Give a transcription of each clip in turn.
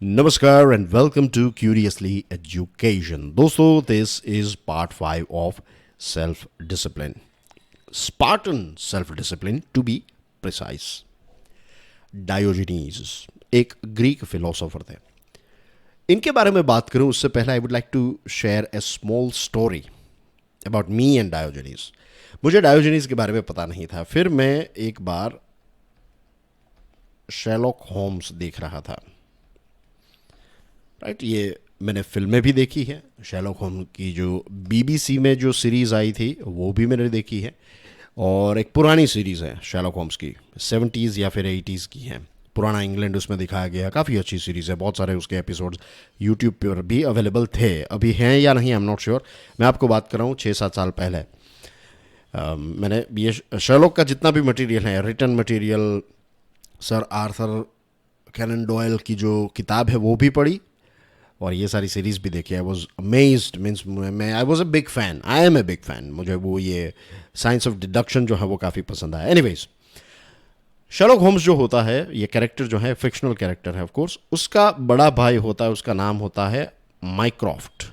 नमस्कार and welcome to curiously education. दोस्तों, this is part 5 of self discipline, Spartan self discipline to be precise. Diogenes एक Greek philosopher थे। इनके बारे में बात करूं उससे पहले I would like to share a small story about me and Diogenes. मुझे डायोजनीज के बारे में पता नहीं था। फिर मैं एक बार शेरलॉक होम्स देख रहा था। राइट, ये मैंने फिल्में भी देखी है। शेरलॉक होम्स की जो बीबीसी में जो सीरीज़ आई थी वो भी मैंने देखी है, और एक पुरानी सीरीज़ है शेरलॉक होम्स की, 70s या फिर 80s की है। पुराना इंग्लैंड उसमें दिखाया गया, काफ़ी अच्छी सीरीज़ है। बहुत सारे उसके एपिसोड्स यूट्यूब पर भी अवेलेबल थे, अभी हैं या नहीं आई एम नॉट श्योर। मैं आपको बात कर रहा हूँ 6-7 साल पहले। मैंने ये शेरलॉक का जितना भी मटेरियल है, written material, sir Arthur Conan Doyle की जो किताब है वो भी पढ़ी, और ये सारी सीरीज़ भी देखी। आई वॉज अमेज्ड, मीन्स मैं I was a big fan, I am a big fan. मुझे वो ये साइंस ऑफ डिडक्शन जो है वो काफ़ी पसंद आया। एनीवेज, शर्लॉक होम्स जो होता है, ये कैरेक्टर जो है फिक्शनल कैरेक्टर है ऑफ कोर्स, उसका बड़ा भाई होता है, उसका नाम होता है माइक्रॉफ्ट।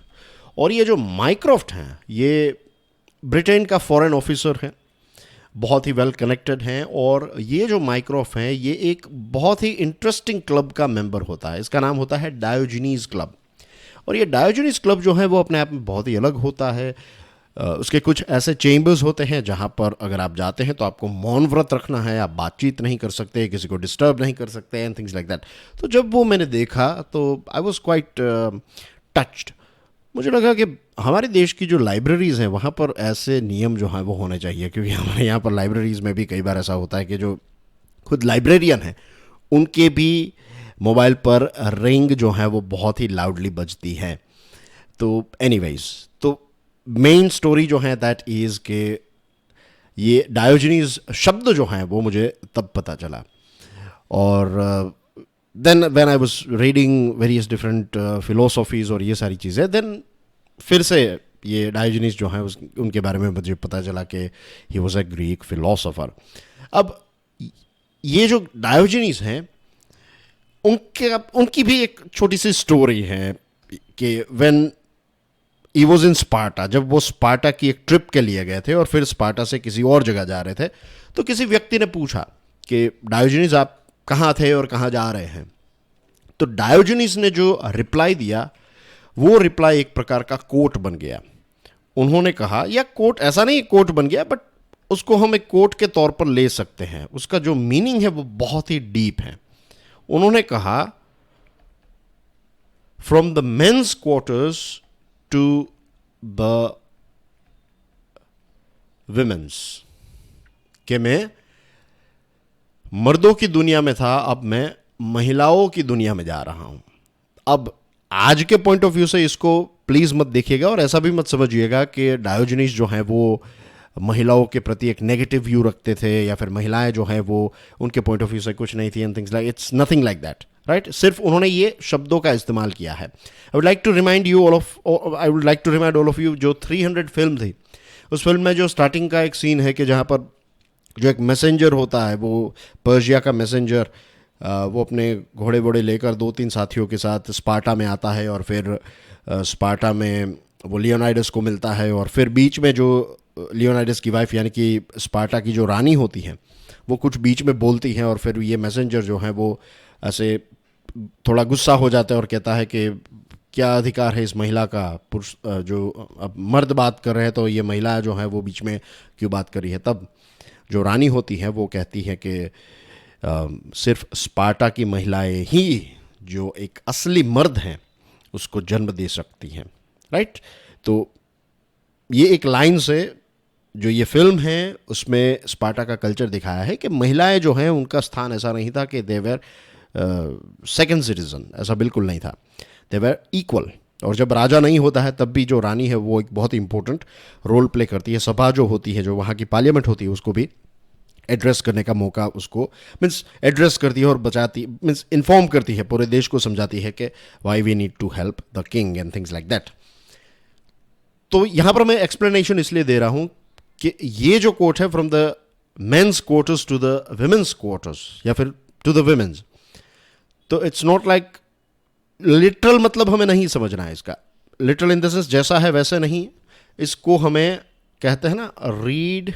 और ये जो माइक्रॉफ्ट हैं ये ब्रिटेन का फॉरेन ऑफिसर है, बहुत ही वेल कनेक्टेड हैं। और ये जो माइक्रॉफ हैं ये एक बहुत ही इंटरेस्टिंग क्लब का मेंबर होता है। इसका नाम होता है डायोजनीज क्लब। और ये डायोजनीज क्लब जो है वो अपने आप में बहुत ही अलग होता है। उसके कुछ ऐसे चेंबर्स होते हैं जहाँ पर अगर आप जाते हैं तो आपको मौन व्रत रखना है, आप बातचीत नहीं कर सकते, किसी को डिस्टर्ब नहीं कर सकते, एंड थिंग्स लाइक दैट। तो जब वो मैंने देखा तो आई वॉज क्वाइट टच्ड। मुझे लगा कि हमारे देश की जो लाइब्रेरीज़ हैं वहाँ पर ऐसे नियम जो हैं वो होने चाहिए, क्योंकि हमारे यहाँ पर लाइब्रेरीज़ में भी कई बार ऐसा होता है कि जो खुद लाइब्रेरियन हैं उनके भी मोबाइल पर रिंग जो है वो बहुत ही लाउडली बजती है। तो एनीवेज, तो मेन स्टोरी जो है दैट इज़ के ये डायोजनीज शब्द जो हैं वो मुझे तब पता चला। और then when I was reading various different philosophies और ये सारी चीज़ें, देन फिर से ये डायोजनीज जो हैं उनके बारे में मुझे पता चला कि he was a Greek philosopher. अब ये जो डायोजनीज हैं उनकी भी एक छोटी सी स्टोरी है कि when he was in Sparta, जब वो स्पार्टा की एक ट्रिप के लिए गए थे और फिर स्पार्टा से किसी और जगह जा रहे थे, तो किसी व्यक्ति ने पूछा कि डायोजनीज आप कहाँ थे और कहाँ जा रहे हैं। तो डायोजनीज ने जो रिप्लाई दिया वो रिप्लाई एक प्रकार का कोट बन गया। उन्होंने कहा, या कोट ऐसा नहीं कोट बन गया, बट उसको हम एक कोट के तौर पर ले सकते हैं। उसका जो मीनिंग है वो बहुत ही डीप है। उन्होंने कहा, from the men's quarters to the women's, कि मैं मर्दों की दुनिया में था, अब मैं महिलाओं की दुनिया में जा रहा हूं। अब आज के पॉइंट ऑफ व्यू से इसको प्लीज़ मत देखिएगा और ऐसा भी मत समझिएगा कि डायोजनीज जो हैं वो महिलाओं के प्रति एक नेगेटिव व्यू रखते थे, या फिर महिलाएं जो हैं वो उनके पॉइंट ऑफ व्यू से कुछ नहीं थी, and things like, it's nothing like that. Right, सिर्फ उन्होंने ये शब्दों का इस्तेमाल किया है। I would like to remind all of you, जो 300 फिल्म थी, उस फिल्म में जो स्टार्टिंग का एक सीन है कि जहाँ पर जो एक मैसेंजर होता है, वो पर्शिया का मैसेंजर, वो अपने घोड़े वोड़े लेकर 2-3 साथियों के साथ स्पार्टा में आता है, और फिर स्पार्टा में वो लियोनाइडस को मिलता है, और फिर बीच में जो लियोनाइडस की वाइफ यानी कि स्पार्टा की जो रानी होती हैं वो कुछ बीच में बोलती हैं, और फिर ये मैसेंजर जो है वो ऐसे थोड़ा गुस्सा हो जाता है और कहता है कि क्या अधिकार है इस महिला का, पुरुष जो अब मर्द बात कर रहे हैं तो ये महिला जो है वो बीच में क्यों बात कर रही है। तब जो रानी होती है वो कहती है कि सिर्फ स्पार्टा की महिलाएं ही जो एक असली मर्द हैं उसको जन्म दे सकती हैं। राइट, तो ये एक लाइन से जो ये फिल्म है उसमें स्पार्टा का कल्चर दिखाया है कि महिलाएं जो हैं उनका स्थान ऐसा नहीं था कि दे वर सेकेंड सिटीजन, ऐसा बिल्कुल नहीं था, दे वर इक्वल। और जब राजा नहीं होता है तब भी जो रानी है वो एक बहुत इंपॉर्टेंट रोल प्ले करती है। सभा जो होती है, जो वहाँ की पार्लियामेंट होती है, उसको भी एड्रेस करने का मौका उसको मीन्स एड्रेस करती है और बचाती, मीन्स इन्फॉर्म करती है, पूरे देश को समझाती है कि why we need to help the king and things like that. तो यहाँ पर मैं एक्सप्लेनेशन इसलिए दे रहा हूँ कि ये जो कोट है, from the men's quarters to the women's quarters, या फिर टू द विमेंस, तो इट्स नॉट लाइक लिटरल मतलब हमें नहीं समझना है इसका, लिटरल इन द सेंस जैसा है वैसे नहीं, इसको हमें कहते हैं ना रीड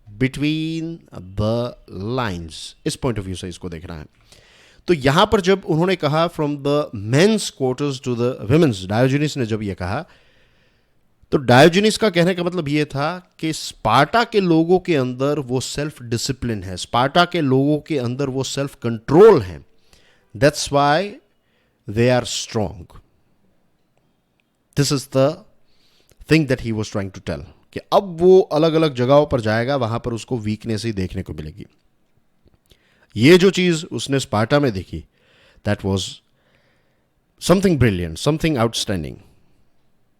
बिटवीन द लाइन्स, इस पॉइंट ऑफ व्यू से इसको देखना है। तो यहां पर जब उन्होंने कहा from the men's quarters to the women's, Diogenes ने जब ये कहा, तो डायोजनीस का कहने का मतलब ये था कि स्पार्टा के लोगों के अंदर वो सेल्फ डिसिप्लिन है, स्पार्टा के लोगों के अंदर वो सेल्फ कंट्रोल है, that's why they are strong. This is the thing that he was trying to tell, कि अब वो अलग अलग जगहों पर जाएगा, वहां पर उसको वीकनेस ही देखने को मिलेगी। ये जो चीज उसने स्पार्टा में देखी, that was something brilliant, something outstanding.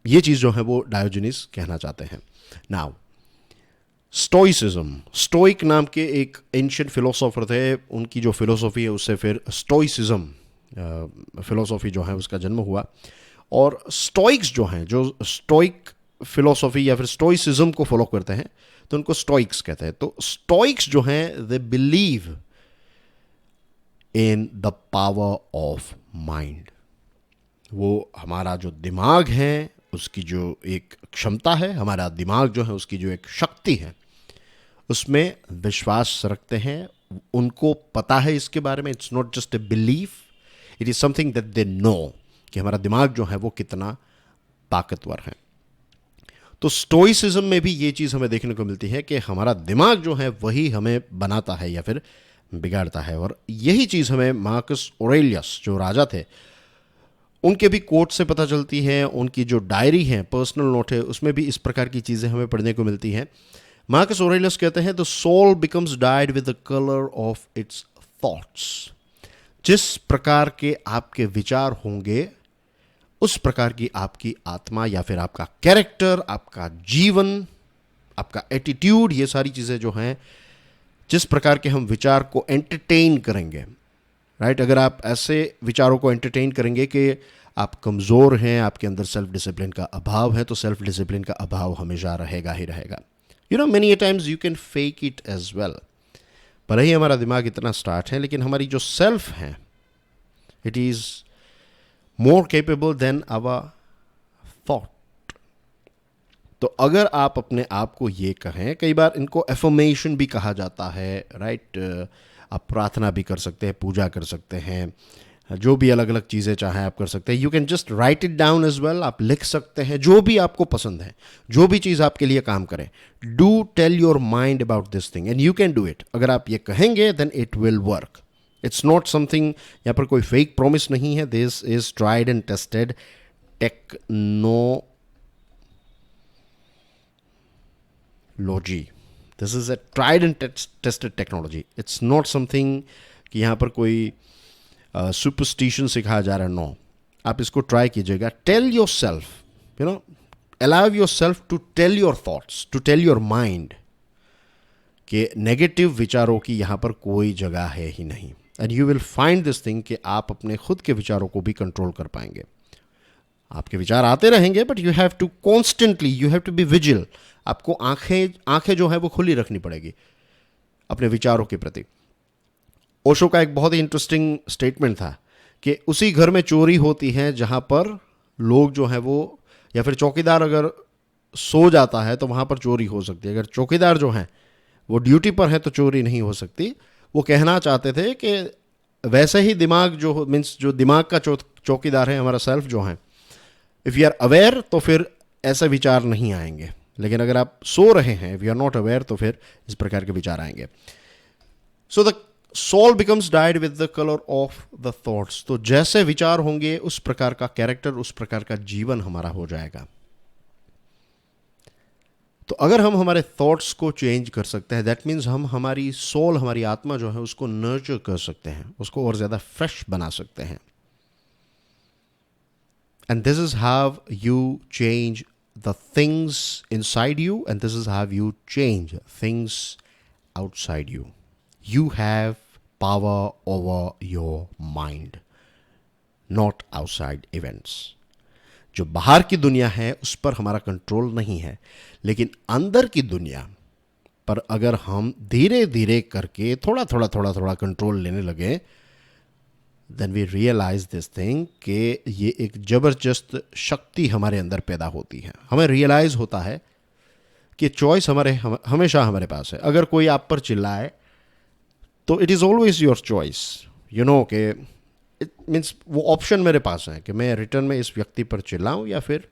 ये चीज जो है वो डायोजनीस कहना चाहते हैं। नाउ स्टोइसिज्म, स्टोइक नाम के एक एंशिएंट फिलोसोफर थे, उनकी जो फिलोसॉफी है उससे फिर स्टोइसिज्म फिलोसॉफी जो है उसका जन्म हुआ। और स्टोइक्स जो हैं, जो स्टोइक फिलोसॉफी या फिर स्टोइसिज्म को फॉलो करते हैं, तो उनको स्टोइक्स कहते हैं। तो स्टोइक्स जो हैं they believe in the power of mind. वो हमारा जो दिमाग है उसकी जो एक क्षमता है, हमारा दिमाग जो है उसकी जो एक शक्ति है, उसमें विश्वास रखते हैं। उनको पता है इसके बारे में, it's not just a belief, it is something that they know कि हमारा दिमाग जो है वो कितना ताकतवर है। तो स्टोइसिज्म में भी ये चीज़ हमें देखने को मिलती है कि हमारा दिमाग जो है वही हमें बनाता है या फिर बिगाड़ता है। और यही चीज़ हमें मार्कस ऑरेलियस जो राजा थे उनके भी कोट से पता चलती है, उनकी जो डायरी है, पर्सनल नोट है, उसमें भी इस प्रकार की चीज़ें हमें पढ़ने को मिलती हैं। मार्कस ऑरेलियस कहते हैं the soul becomes dyed with the colour of its thoughts. जिस प्रकार के आपके विचार होंगे उस प्रकार की आपकी आत्मा या फिर आपका कैरेक्टर, आपका जीवन, आपका एटीट्यूड, ये सारी चीज़ें जो हैं, जिस प्रकार के हम विचार को एंटरटेन करेंगे, राइट, अगर आप ऐसे विचारों को एंटरटेन करेंगे कि आप कमज़ोर हैं, आपके अंदर सेल्फ डिसिप्लिन का अभाव है, तो सेल्फ डिसिप्लिन का अभाव हमेशा रहेगा ही रहेगा। You know many times you can fake it as well. भले ही हमारा दिमाग इतना स्टार्ट है, लेकिन हमारी जो सेल्फ है it is more capable than our thought. तो अगर आप अपने आप को ये कहें, कई बार इनको एफर्मेशन भी कहा जाता है, राइट, आप प्रार्थना भी कर सकते हैं, पूजा कर सकते हैं, जो भी अलग अलग चीज़ें चाहें आप कर सकते हैं। You can just write it down as well, आप लिख सकते हैं जो भी आपको पसंद है, जो भी चीज़ आपके लिए काम करे। Do tell your mind about this thing and you can do it. अगर आप ये कहेंगे then it will work. It's not something, यहाँ पर कोई फेक प्रॉमिस नहीं है। This is tried and tested technology. This is a tried and tested technology. It's not something कि यहाँ पर कोई सुपरस्टिशन सिखाया जा रहा है। नो, आप इसको ट्राई कीजिएगा। Tell yourself, you know, allow yourself to tell your thoughts, to tell your mind कि नेगेटिव विचारों की यहाँ पर कोई जगह है ही नहीं। And you will find this thing कि आप अपने खुद के विचारों को भी कंट्रोल कर पाएंगे। आपके विचार आते रहेंगे, but you have to constantly, you have to be vigil. आपको आंखें जो है वो खुली रखनी पड़ेगी अपने विचारों के प्रति। ओशो का एक बहुत ही इंटरेस्टिंग स्टेटमेंट था कि उसी घर में चोरी होती है जहां पर लोग जो है वो, या फिर चौकीदार अगर सो जाता है तो वहां पर चोरी हो सकती है। अगर चौकीदार जो है वो ड्यूटी पर है तो चोरी नहीं हो सकती। वो कहना चाहते थे कि वैसे ही दिमाग जो मीन्स जो दिमाग का चौकीदार है, हमारा सेल्फ जो है, इफ़ यू आर अवेयर तो फिर ऐसे विचार नहीं आएंगे। लेकिन अगर आप सो रहे हैं, if you are not aware, तो फिर इस प्रकार के विचार आएंगे। So the soul becomes dyed with the colour of the thoughts. तो जैसे विचार होंगे उस प्रकार का कैरेक्टर, उस प्रकार का जीवन हमारा हो जाएगा। तो अगर हम हमारे थॉट्स को चेंज कर सकते हैं, दैट मीन्स हम हमारी सोल, हमारी आत्मा जो है उसको नर्चर कर सकते हैं, उसको और ज़्यादा फ्रेश बना सकते हैं। And this is how you change the things inside you, and this is how you change things outside you. You have power over your mind, not outside events. जो बाहर की दुनिया है उस पर हमारा कंट्रोल नहीं है, लेकिन अंदर की दुनिया पर अगर हम धीरे धीरे करके थोड़ा थोड़ा कंट्रोल लेने लगे, then we realize this thing कि ये एक ज़बरदस्त शक्ति हमारे अंदर पैदा होती है. हमें रियलाइज़ होता है कि चॉइस हमेशा हमारे पास है. अगर कोई आप पर चिल्लाए तो it is always your choice. You know कि इट मीन्स वो ऑप्शन मेरे पास है कि मैं रिटर्न में इस व्यक्ति पर चिल्लाऊँ या फिर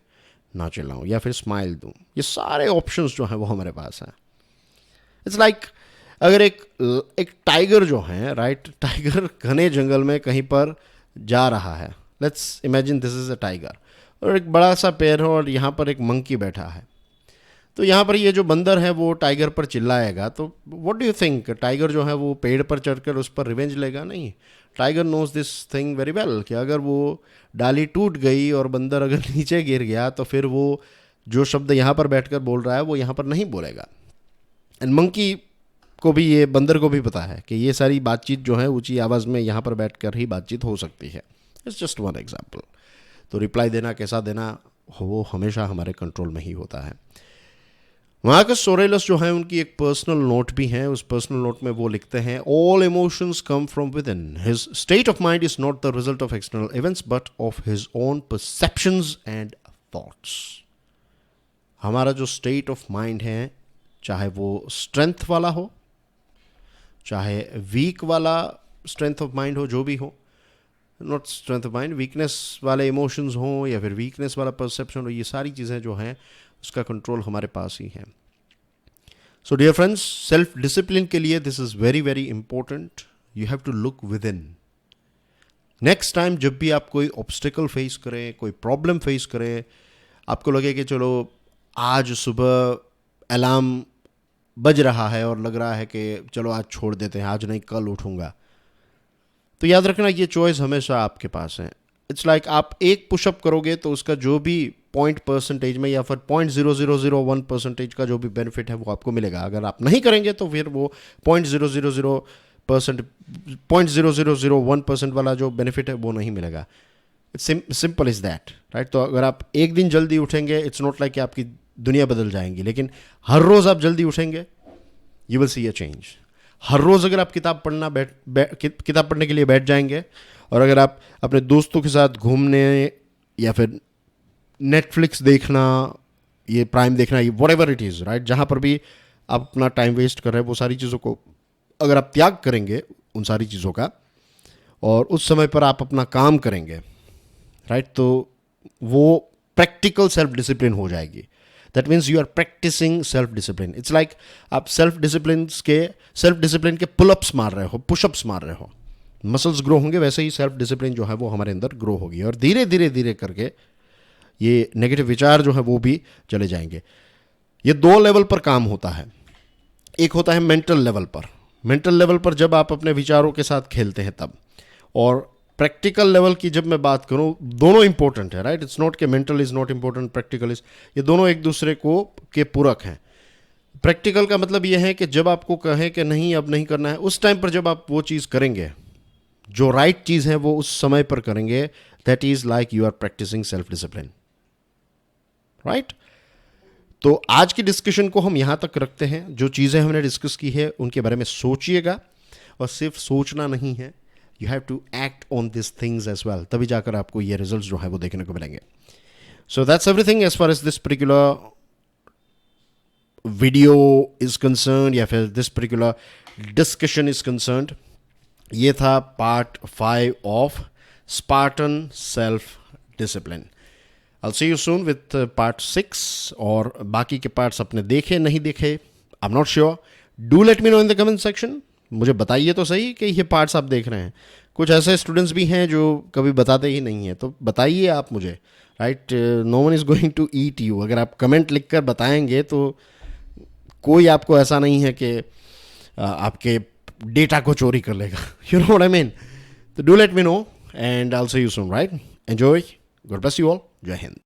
ना चिल्लाऊँ या फिर स्माइल दूँ. ये सारे ऑप्शंस जो हैं वो हमारे पास हैं. इट्स लाइक अगर एक टाइगर जो है, राइट, टाइगर घने जंगल में कहीं पर जा रहा है. Let's imagine this is a tiger और एक बड़ा सा पेड़ है और यहाँ पर एक मंकी बैठा है. तो यहाँ पर ये जो बंदर है वो टाइगर पर चिल्लाएगा तो what do you think, tiger जो है वो पेड़ पर चढ़कर उस पर रिवेंज लेगा? नहीं. Tiger knows this thing very well कि अगर वो डाली टूट गई और बंदर अगर नीचे गिर गया तो फिर वो जो शब्द यहाँ पर बैठकर बोल रहा है वो यहाँ पर नहीं बोलेगा. एंड मंकी को भी, ये बंदर को भी पता है कि ये सारी बातचीत जो है ऊंची आवाज़ में यहाँ पर बैठकर ही बातचीत हो सकती है. It's just one example. तो रिप्लाई देना कैसा देना वो हमेशा हमारे कंट्रोल में ही होता है. मार्कस ऑरेलियस जो है उनकी एक पर्सनल नोट भी है. उस पर्सनल नोट में वो लिखते हैं, all emotions come from with in. His state of mind is not the result of external events but of his own perceptions and thoughts. हमारा जो स्टेट ऑफ माइंड है, चाहे वो स्ट्रेंथ वाला हो चाहे वीक वाला स्ट्रेंथ ऑफ माइंड हो, जो भी हो, not strength of mind, weakness वाले इमोशंस हों या फिर वीकनेस वाला परसेप्शन हो, ये सारी चीज़ें जो हैं उसका कंट्रोल हमारे पास ही है. So dear friends, self discipline के लिए this is very very important. You have to look within. Next time जब भी आप कोई ऑब्स्टिकल फेस करें, कोई प्रॉब्लम फेस करें, आपको लगे कि चलो आज सुबह अलार्म बज रहा है और लग रहा है कि चलो आज छोड़ देते हैं, आज नहीं कल उठूंगा, तो याद रखना ये चॉइस हमेशा आपके पास है. इट्स लाइक आप एक पुशअप करोगे तो उसका जो भी पॉइंट परसेंटेज में या फिर 0.0001% का जो भी बेनिफिट है वो आपको मिलेगा. अगर आप नहीं करेंगे तो फिर वो 0.0001% वाला जो बेनिफिट है वो नहीं मिलेगा. It's simple is that, right. तो अगर आप एक दिन जल्दी उठेंगे, इट्स नॉट लाइक कि आपकी दुनिया बदल जाएंगी, लेकिन हर रोज़ आप जल्दी उठेंगे, you will see a change. हर रोज़ अगर आप किताब पढ़ने के लिए बैठ जाएंगे और अगर आप अपने दोस्तों के साथ घूमने या फिर नेटफ्लिक्स देखना, ये प्राइम देखना, ये what ever it is, right, जहाँ पर भी आप अपना टाइम वेस्ट कर रहे हैं, वो सारी चीज़ों को अगर आप त्याग करेंगे उन सारी चीज़ों का और उस समय पर आप अपना काम करेंगे, राइट, तो वो प्रैक्टिकल सेल्फ डिसिप्लिन हो जाएगी. That means you are practising self discipline. It's like आप सेल्फ डिसिप्लिन के पुलअप्स मार रहे हो, पुशअप्स मार रहे हो. मसल्स ग्रो होंगे, वैसे ही सेल्फ डिसिप्लिन जो है वो हमारे अंदर ग्रो होगी और धीरे धीरे धीरे करके ये नेगेटिव विचार जो है वो भी चले जाएंगे. ये दो लेवल पर काम होता है. एक होता है मेंटल लेवल पर. मेंटल लेवल पर जब आप अपने विचारों के साथ खेलते हैं तब, और प्रैक्टिकल लेवल की जब मैं बात करूं, दोनों इंपॉर्टेंट है, राइट. इट्स नॉट कि mental is not important, practical is, ये दोनों एक दूसरे को के पूरक हैं. प्रैक्टिकल का मतलब ये है कि जब आपको कहें कि नहीं अब नहीं करना है, उस टाइम पर जब आप वो चीज़ करेंगे, जो राइट चीज़ है वो उस समय पर करेंगे, that is like you are practising self discipline, right. तो आज की डिस्कशन को हम यहाँ तक रखते हैं. जो चीज़ें हमने डिस्कस की है उनके बारे में सोचिएगा, और सिर्फ सोचना नहीं है, you have to act on this things as well. तभी जाकर आपको ये रिजल्ट्स जो है वो देखने को मिलेंगे. So that's everything as far as this particular video is concerned या फिर this particular discussion is concerned. ये था part 5 of Spartan self discipline. I'll see you soon with part 6. और बाकी के पार्ट्स अपने देखे नहीं देखे, I'm not sure. Do let me know in the comment section. मुझे बताइए तो सही कि ये पार्ट्स आप देख रहे हैं. कुछ ऐसे स्टूडेंट्स भी हैं जो कभी बताते ही नहीं हैं, तो बताइए आप मुझे, right. No one is going to eat you. अगर आप कमेंट लिख कर बताएंगे तो कोई आपको ऐसा नहीं है कि आपके डेटा को चोरी कर लेगा. You know what I mean? तो do let me know and I'll see you soon, right? Enjoy. God bless you all. Jai Hind.